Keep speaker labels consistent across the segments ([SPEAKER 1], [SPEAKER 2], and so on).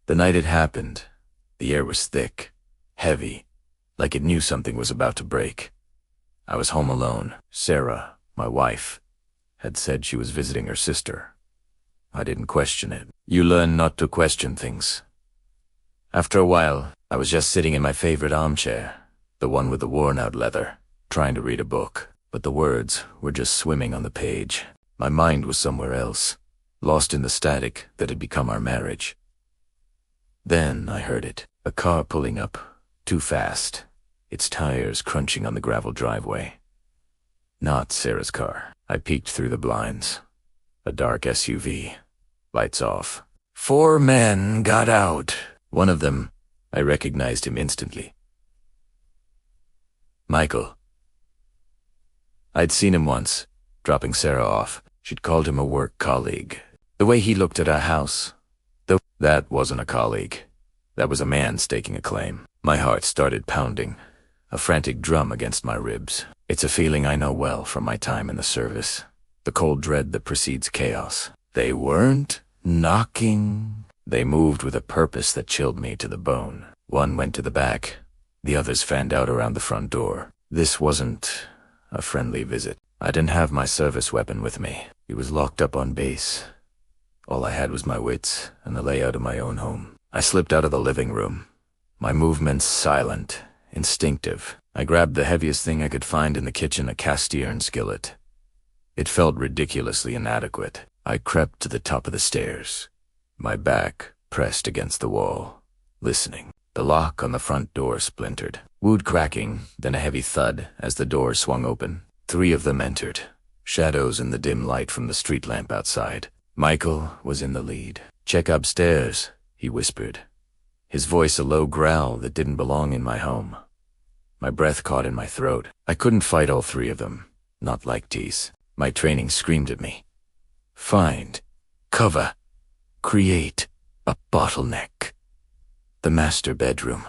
[SPEAKER 1] The night it happened, the air was thick, heavy, like it knew something was about to break. I was home alone. Sarah, my wife, had said she was visiting her sister. I didn't question it. You learn not to question things. After a while, I was just sitting in my favorite armchair, the one with the worn-out leather, trying to read a book, but the words were just swimming on the page. My mind was somewhere else, lost in the static that had become our marriage. Then I heard it, a car pulling up, too fast, its tires crunching on the gravel driveway. Not Sarah's car. I peeked through the blinds. A dark SUV. Lights off. 4 men got out. One of them, I recognized him instantly. Michael. I'd seen him once, dropping Sarah off. She'd called him a work colleague. The way he looked at our house. Though that wasn't a colleague. That was a man staking a claim. My heart started pounding, a frantic drum against my ribs. It's a feeling I know well from my time in the service. The cold dread that precedes chaos. They weren't knocking. They moved with a purpose that chilled me to the bone. One went to the back. The others fanned out around the front door. This wasn't a friendly visit. I didn't have my service weapon with me. He was locked up on base. All I had was my wits and the layout of my own home. I slipped out of the living room. My movements silent, instinctive. I grabbed the heaviest thing I could find in the kitchen, a cast iron skillet. It felt ridiculously inadequate. I crept to the top of the stairs, my back pressed against the wall, listening. The lock on the front door splintered. Wood cracking, then a heavy thud as the door swung open. 3 of them entered, shadows in the dim light from the street lamp outside. Michael was in the lead. "Check upstairs," he whispered, his voice a low growl that didn't belong in my home. My breath caught in my throat. I couldn't fight all 3 of them, not like these. My training screamed at me. Find, cover, create a bottleneck. The master bedroom.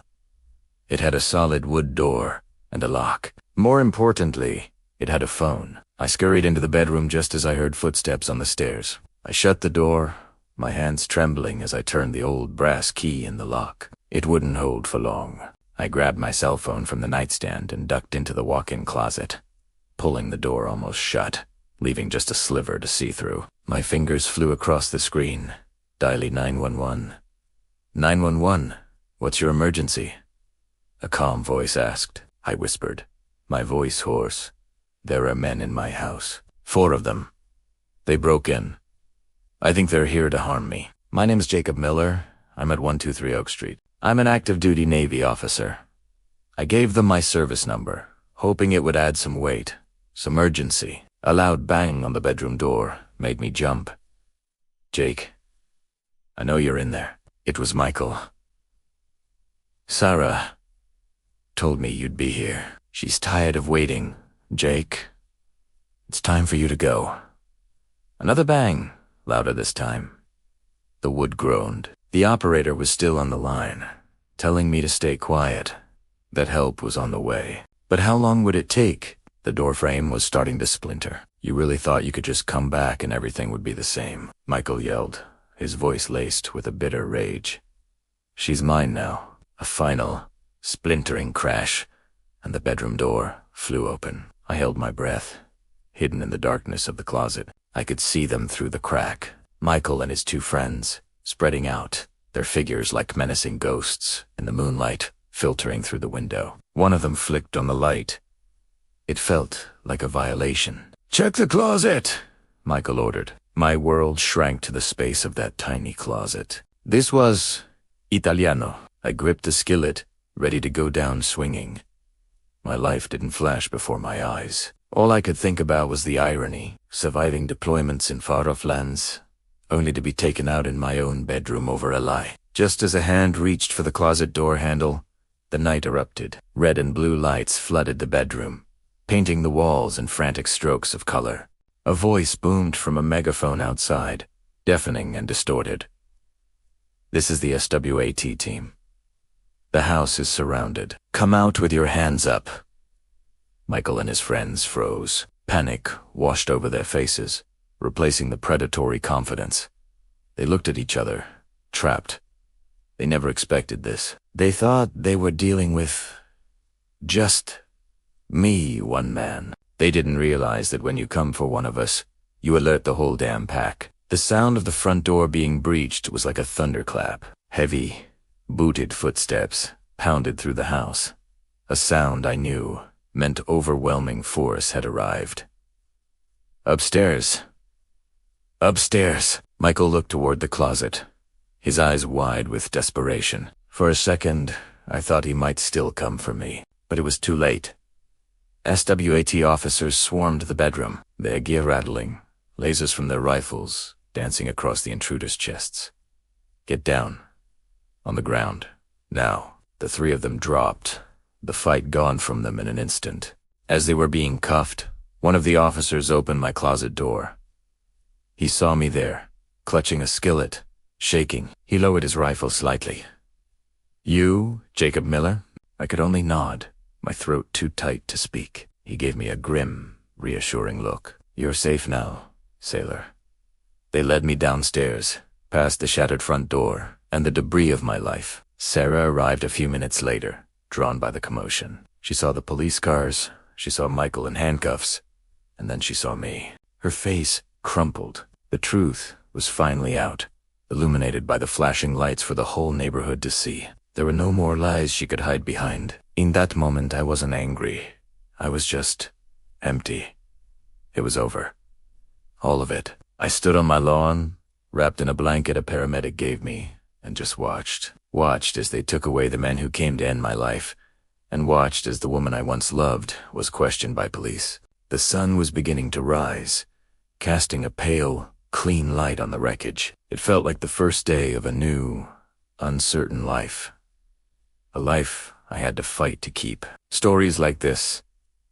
[SPEAKER 1] It had a solid wood door and a lock. More importantly, it had a phone. I scurried into the bedroom just as I heard footsteps on the stairs. I shut the door, my hands trembling as I turned the old brass key in the lock. It wouldn't hold for long. I grabbed my cell phone from the nightstand and ducked into the walk-in closet, pulling the door almost shut, leaving just a sliver to see through. My fingers flew across the screen, dialing 911. 911, what's your emergency? A calm voice asked. I whispered, my voice hoarse. There are men in my house. 4 of them. They broke in. I think they're here to harm me. My name's Jacob Miller. I'm at 123 Oak Street. I'm an active-duty Navy officer. I gave them my service number, hoping it would add some weight, some urgency. A loud bang on the bedroom door made me jump. Jake, I know you're in there. It was Michael. Sarah told me you'd be here. She's tired of waiting. Jake, it's time for you to go. Another bang, louder this time. The wood groaned. The operator was still on the line, telling me to stay quiet, that help was on the way. But how long would it take? The doorframe was starting to splinter. You really thought you could just come back and everything would be the same? Michael yelled, his voice laced with a bitter rage. She's mine now. A final, splintering crash, and the bedroom door flew open. I held my breath, hidden in the darkness of the closet. I could see them through the crack. Michael and his 2 friends, spreading out, their figures like menacing ghosts in the moonlight filtering through the window. One of them flicked on the light. It felt like a violation. "Check the closet," Michael ordered. My world shrank to the space of that tiny closet. This was Italiano. I gripped the skillet, ready to go down swinging. My life didn't flash before my eyes. All I could think about was the irony, surviving deployments in far-off lands, only to be taken out in my own bedroom over a lie. Just as a hand reached for the closet door handle, the night erupted. Red and blue lights flooded the bedroom, painting the walls in frantic strokes of color. A voice boomed from a megaphone outside, deafening and distorted. "This is the SWAT team. The house is surrounded. Come out with your hands up." Michael and his friends froze. Panic washed over their faces, replacing the predatory confidence. They looked at each other, trapped. They never expected this. They thought they were dealing with just me, one man. They didn't realize that when you come for one of us, you alert the whole damn pack. The sound of the front door being breached was like a thunderclap. Heavy, booted footsteps pounded through the house. A sound I knew meant overwhelming force had arrived. Upstairs. Upstairs. Michael looked toward the closet, his eyes wide with desperation. For a second, I thought he might still come for me, but it was too late. SWAT officers swarmed the bedroom, their gear rattling, lasers from their rifles dancing across the intruders' chests. Get down. On the ground. Now, the three of them dropped, the fight gone from them in an instant. As they were being cuffed, one of the officers opened my closet door. He saw me there, clutching a skillet, shaking. He lowered his rifle slightly. You, Jacob Miller? I could only nod, my throat too tight to speak. He gave me a grim, reassuring look. You're safe now, sailor. They led me downstairs, past the shattered front door, and the debris of my life. Sarah arrived a few minutes later, drawn by the commotion. She saw the police cars, she saw Michael in handcuffs, and then she saw me. Her face crumpled. The truth was finally out, illuminated by the flashing lights for the whole neighborhood to see. There were no more lies she could hide behind. In that moment, I wasn't angry. I was just empty. It was over. All of it. I stood on my lawn, wrapped in a blanket a paramedic gave me, and just watched. Watched as they took away the men who came to end my life, and watched as the woman I once loved was questioned by police. The sun was beginning to rise, casting a pale, clean light on the wreckage. It felt like the first day of a new, uncertain life. A life I had to fight to keep. Stories like this,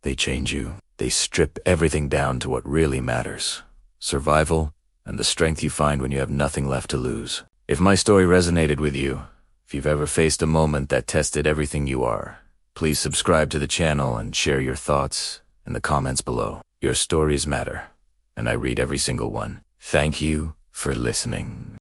[SPEAKER 1] they change you. They strip everything down to what really matters. Survival and the strength you find when you have nothing left to lose. If my story resonated with you, if you've ever faced a moment that tested everything you are, please subscribe to the channel and share your thoughts in the comments below. Your stories matter, and I read every single one. Thank you for listening.